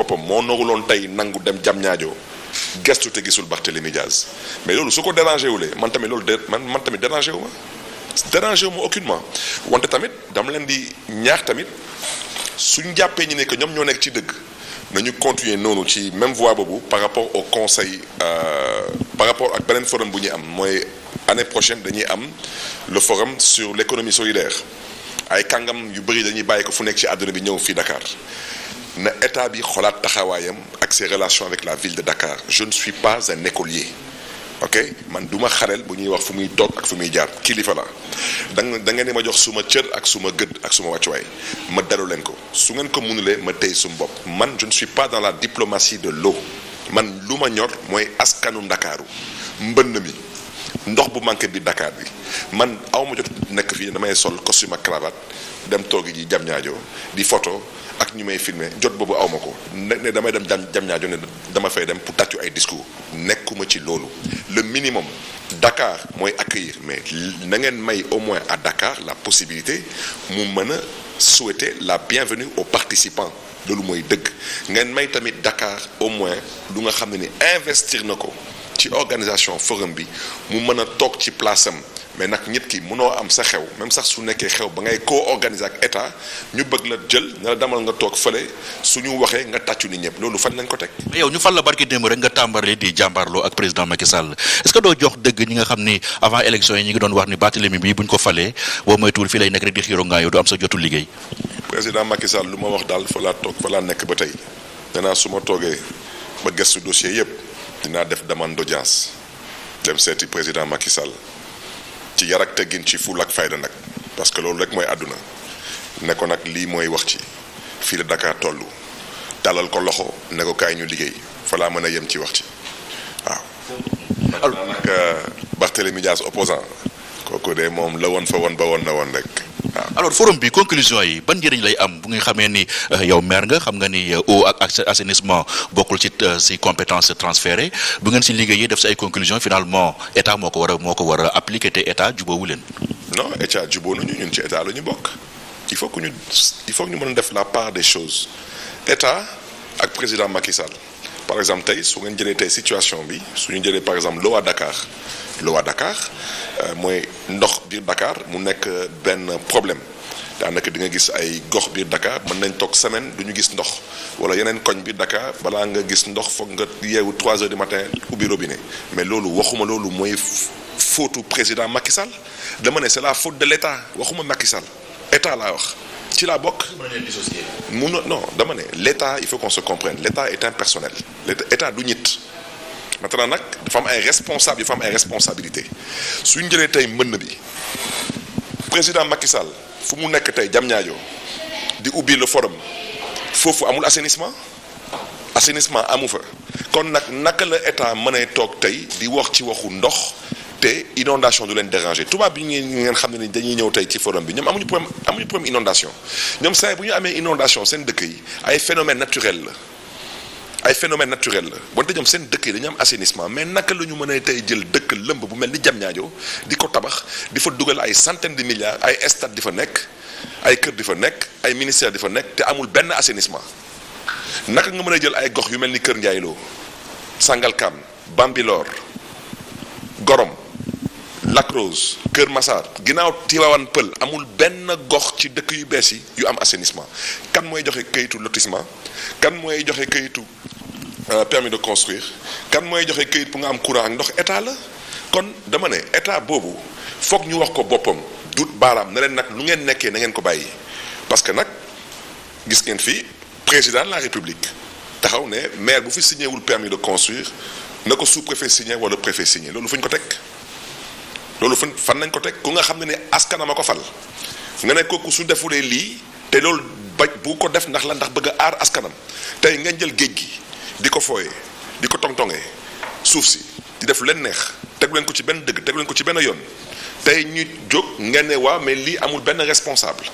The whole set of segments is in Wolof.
boppam moo naruloon tey nangu dem Diamniadio gestu te gisul Barthélémy Diaz mais loolu su ko dérangé wulee man tamit loolu man tamit dérangé wu ma aucunement wante tamit dama leen di ñaax tamit suñ jàppee ñi ne que ñoom ñoo nekk ci dëgg nañu continuer noonu ci même voie boobu par rapport au conseil par rapport ak beneen forum bu ñuy am mooy année prochaine dañuy am le forum sur l'économie solidaire ay kàngam yu bëri dañuy bàyyi ko fu nekk ci àdduna bi ñëw fii Dakar na état bi xolaat taxawaayam ak ses relations avec la ville de Dakar je ne suis pas un écolier ok man du ma xarel bu ñuy wax fu muy toog ak fu muy jaar kilifa la da ngeen di ma jox suma cër ak suma gëdd ak suma wàccuwaay ma dalu leen ko su ngeen ko mënulee ma tey suma bopp man je ne suis pas dans la diplomatie de l'eau man lu ma ñor mooy askanu Ndakaaru mbënn mi ndox bu manqué bi Dakar bi man aw ma jot nekk fii damay sol costume ak cravate dem toogi ji Diamniadio di photo ak ñu may filmer jot boobu aw ma ko ne damay dem Diamniadio ne dama fay dem pour tàccu ay discours nekkuma ci loolu le minimum Dakar mooy accueillir mais na ngeen may au moins à Dakar la possibilité mu mën a souhaiter la bienvenue aux participants loolu mooy dëgg ngeen may tamit Dakar au moins lu nga xam ne ni investir na ko ci organisation forum bi mu mën a toog ci place am mais nag nit ki mënoo am sa xew même sax su nekkee xew ba ngay co-organiser ak état ñu bëgg la jël ne la demal nga toog fële suñu waxee nga tàccu ni ñëpp loolu fan lañ ko teg. mais yow ñu fal la barki démb rek nga tàmbali di jàmbaarloo ak président Macky Sall est-ce que doo jox dëgg ñi nga xam ni avant élection yi ñi ngi doon wax ni Barthélémy bi buñ ko falee boo moytuwul fii lay nekk rek di xiiro ngaa yow du am sa jotu liggéey. président Macky Sall lu ma wax daal fa laa toog fa laa nekk ba tey danaa su ma toogee ba gëstu dossier yëpp dinaa def demande d'audience dem seeti président Macky Sall ci yar ak teggin ci ful ak fayda nag parce que loolu rek mooy àdduna ne ko nag lii mooy wax ci fii la Dakar tollu dalal ko loxo ne ko kaay ñu liggéey fa laa mën a yem ci wax ci waaw. alors nag Barthélémy Diaz opposant kooku de moom la woon fa woon ba woon na woon rek waaw. alors forum bi conclusion yi ban njëriñ lay am bu nga xamee ni yow maire nga xam nga ni eau ak assainissement bokkul ci compétence transférées bu ngeen ci liggéeyee def ci ay conclusion finalement état moo ko war a appliquer te état jubóowu leen. non état jubóo nañu ñun ci état la ñu bokk il faut que ñu mën a def la part des choses état ak président Macky Sall par exemple tey su ngeen jëlee tey situation bi su ñu jëlee par exemple l'eau à Dakar mooy ndox biir Dakar mu nekk benn problème daanaka di nga gis ay gox biir Dakar mën nañ toog semaine du ñu gis ndox wala yeneen koñ biir Dakar balaa nga gis ndox foog nga yeewu 3 heures du matin ubbi robinet mais loolu waxuma loolu mooy faute président Macky Sall dama ne c'est la faute de l'État waxuma Macky Sall état laa wax ci laa bokk. non dama ne l'État il faut qu'on se comprenne l'État est impersonnel l'État du nit. maintenant nag dafa am ay responsable dafa am ay responsabilité suñu jëlee tey mbënn bi président Macky Sall fu mu nekk tey Diamniadio di ubbi le forum foofu amul assainissement amu fa kon nag naka la état mën a toog tey di wax ci waxu ndox te inondation du leen déranger tubaab bi ngeen xam ne ni dañuy ñëw tey ci forum bi ñoom amuñu problème inondation ñoom saa bu ñu amee inondation seen dëkk yi ay phénomène naturel la wante ñoom seen dëkk yi dañu am assainissement mais naka la ñu mën a tey jël dëkk lëmb bu mel ni Diamniadio di ko tabax di fa dugal ay centaines de milliards ay stade di fa nekk ay kër di fa nekk ay ministère di fa nekk te amul benn assainissement naka nga mën a jël ay gox yu mel ni Kër Ndiaye Lo Sangalkam Bambilor Gorom Lac Rose Kër Massar ginnaaw Tivaouane Peulh amul benn gox ci dëkk yu bees yi yu am assainissement kan mooy joxe kayitu lotissement kan mooy joxe kayitu permis de construire kan mooy joxe kayit pour nga am courant ak ndox état la kon dama ne état boobu foog ñu wax ko boppam dut baaraam ne leen nag lu ngeen nekkee na ngeen ko bàyyi parce que nag gis ngeen fi président de la république taxaw ne maire bu fi signé wul permis de construire na ko sous-préfet signé wala préfet signé loolu fu ñu ko teg loolu fan nañ ko teg ku nga xam ne ne askanam a ko fal nga ne kooku su defulee lii te loolu bañ bu ko def ndax la ndax bëgg a aar askanam tey ngeen jël géej gi di ko fooyee di ko tongtongee suuf si di def leen neex tegu leen ko ci benn dëgg tegu leen ko ci benn yoon tey ñu jóg ngeen ne waaw mais lii amul benn responsable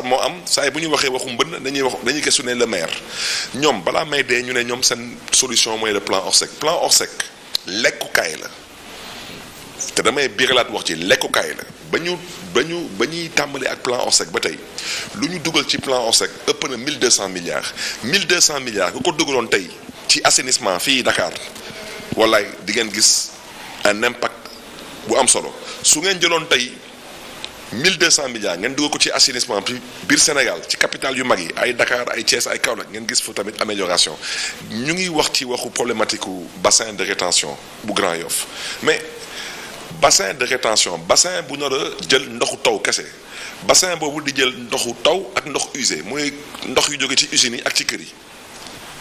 moo am saa yi bu ñu waxee waxu mbënn dañuy gëstu ne le maire ñoom balaa may dee ñu ne ñoom seen solution mooy le plan Orsec lekkukaay la te damay biiralaat wax ci lekkukaay la ba ñuy tàmbali ak plan Orsec ba tey lu ñu dugal ci plan Orsec ëpp na 1200 milliards 1200 milliards ku ko dugaloon tey ci assainissement fii Dakar wallaay di ngeen gis un impact bu am solo su ngeen jëloon tey 1200 milliards ngeen dugal ko ci assainissement biir Sénégal ci capital yu mag yi ay Dakar ay Thiès ay Kaolack ngeen gis fa tamit amélioration ñu ngi wax ci waxu problématique u bassin de rétention bu Grand Yoff mais bassin de rétention bassin bu nar a jël ndoxu taw kese bassin boobu di jël ndoxu taw ak ndox usé mooy ndox yu jóge ci usines yi ak ci kër yi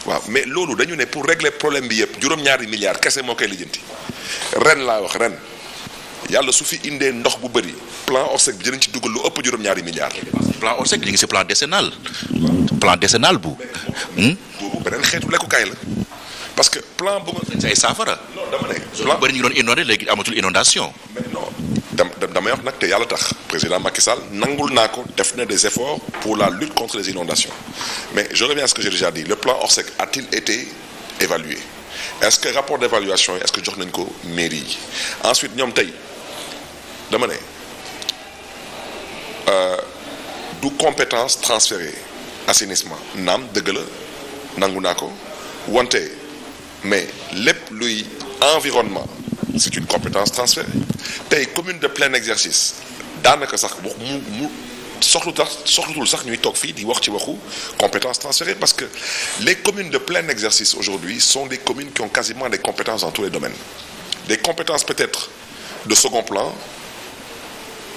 waaw mais loolu dañu ne pour régler problème bi yëpp juróom-ñaari milliards kese moo koy lijjanti ren laa wax ren yàlla su fi indee ndox bu bëri plan Orsec bi dinañ ci dugal lu ëpp juróom-ñaari milliards. plan Orsec ñu ngi si plan décennal bu. boobu beneen xeetu lekkukaay la parce que plan bu nga. ci ay saafara. non dama ne. plan bëri ñu doon inondé léegi amatul inondation. mais non damay wax nag te yàlla tax président Macky Sall nangul naa ko def na des efforts pour la lutte contre les inondations mais je reviens à ce que j'ai déjà dit le plan Orsec a-t-il été évalué est-ce que rapport d'évaluation yi est-ce que jox nañ ko mairie yi ensuite ñoom tey dama ne du compétence transférée assainissement naam dëgg la nangu naa ko wante mais lépp luy environnement c'est une compétence transférée tey commune de plein exercice daanaka sax wax mu soxlutul sax ñuy toog fii di wax ci waxu compétences transférées parce que les communes de plein exercice aujourd'hui sont des communes qui ont quasiment des compétences dans tous les domaines des compétences peut-être de second plan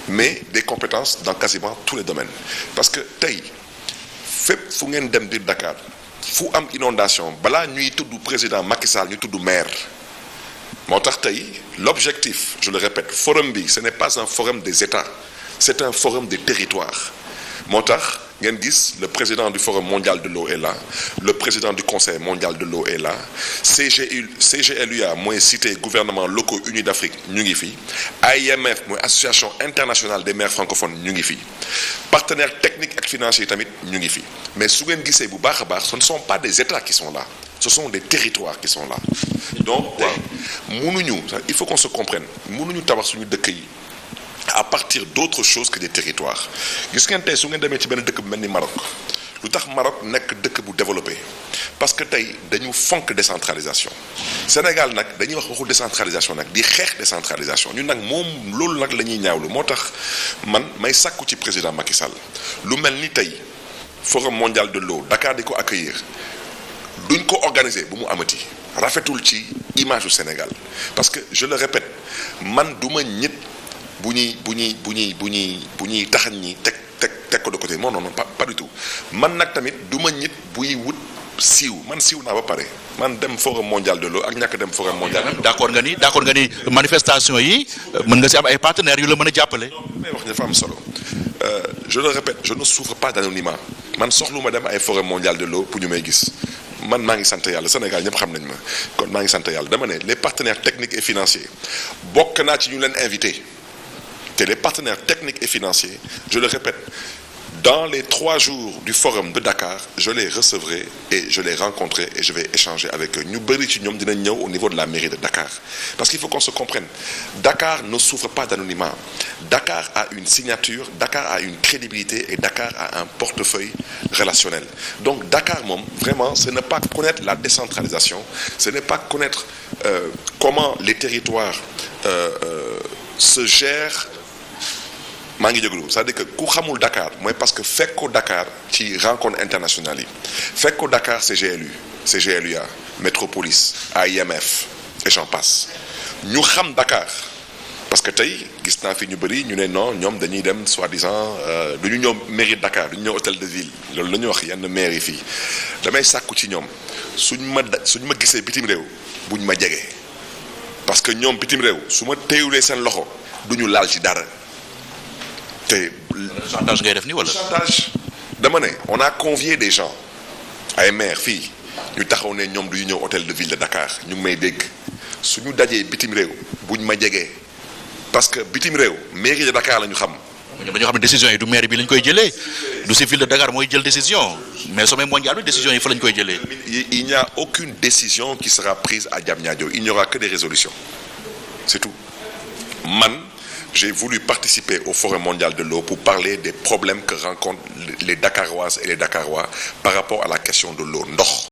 mais des compétences dans quasiment tous les domaines parce que tey fépp fu ngeen dem biir Dakar fu am inondation balaa ñuy tudd président Macky Sall ñu tudd maire moo tax tey l'objectif je le répète forum bi ce n'est pas un forum des États c'est un forum des territoires moo tax ngeen gis le président du forum mondial de l'eau est là le président du conseil mondial de l'eau est là CGLUA mooy cité gouvernements locaux unis d'Afrique ñu ngi fi AIMF mooy association internationale des maires francophones ñu ngi fi partenaires techniques ak financiers tamit ñu ngi fi mais su ngeen gisee bu baax a baax ce ne sont pas des États qui sont là ce sont des territoires qui sont là donc mënuñu il faut qu'on se comprenne mënuñu tabax suñu dëkk yi à partir d'autres choses que des territoires gis ngeen tey su ngeen demee ci benn dëkk bu mel ni Maroc lu tax Maroc nekk dëkk bu développé parce que tey dañu fonk décentralisation Sénégal nag dañuy wax waxu décentralisation nag di xeex décentralisation ñun nag moom loolu nag la ñuy ñaawlu moo tax man may sàkku ci président Macky Sall lu mel ni tey forum mondial de l'eau Dakar di ko accueillir duñ ko organiser bu mu amati rafetul ci image du Sénégal parce que je le répète man duma ñit bu ñuy taxañ ñi teg ko de côté non pas du tout man nag tamit du ma ñit buy wut siiw man siiw naa ba pare man dem forum mondial de l'eau ak ñàkk dem forum mondial de l'eau. d'accord nga ni manifestation yi mën nga si am ay partenaires yu la mën a jàppale. may wax dafa am solo je le répète je ne souffre pas d'anonymat man soxlu ma dem ay forum mondial de l'eau pour ñu may gis man maa ngi sant yàlla Sénégal ñëpp xam nañ ma kon maa ngi sant yàlla dama ne les partenaires techniques et financiers bokk naa ci ñu leen invité. Et les partenaires techniques et financiers, je le répète, dans les 3 jours du forum de Dakar, je les recevrai et je les rencontrerai et je vais échanger avec eux. Ñu bëri ci ñoom dinañ ñëw au niveau de la mairie de Dakar. Parce qu'il faut qu'on se comprenne. Dakar ne souffre pas d'anonymat. Dakar a une signature, Dakar a une crédibilité et Dakar a un portefeuille relationnel. Donc Dakar moom, vraiment, ce n'est pas connaître la décentralisation, ce n'est pas connaître comment les territoires se gèrent. maa ngi jégalu c'est-à-dire que ku xamul Dakar mooy parce que fekk ko Dakar ci rencontre internationale yi fekk ko Dakar CGLUA Métropolis AIMF et j'en passe ñu xam Dakar parce que tey gis naa fi ñu bëri ñu ne non ñoom dañuy dem soi-disant du ñu ñëw mairie Dakar du ñu ñëw hôtel de ville loolu la ñuy wax yenn maire yi fii damay sàkku ci ñoom suñ ma gisee bitim réew buñ ma jege parce que ñoom bitim réew su ma téyulee seen loxo du ñu laal ci dara. chantage ngay def ni wala. chantage dama ne on a convié des gens ay maire fii ñu taxaw ne ñoom du ñu ñëw hôtel de ville de Dakar ñu ngi may dégg suñu dajee bitim réew buñ ma jegee parce que bitim réew mairie de Dakar la ñu xam. ñoom dañoo xam ne décision yi du maire bi lañ koy jëlee du si ville de Dakar mooy jël décision mais sommet mondial bi décision yi fa lañ koy jëlee. Il n'y a aucune décision qui sera prise à Diamniadio il n'y aura que des résolutions c'est tout man j'ai voulu participer au Forum mondial de l'eau pour parler des problèmes que rencontrent les Dakaroises et les Dakarois par rapport à la question de l'eau ndox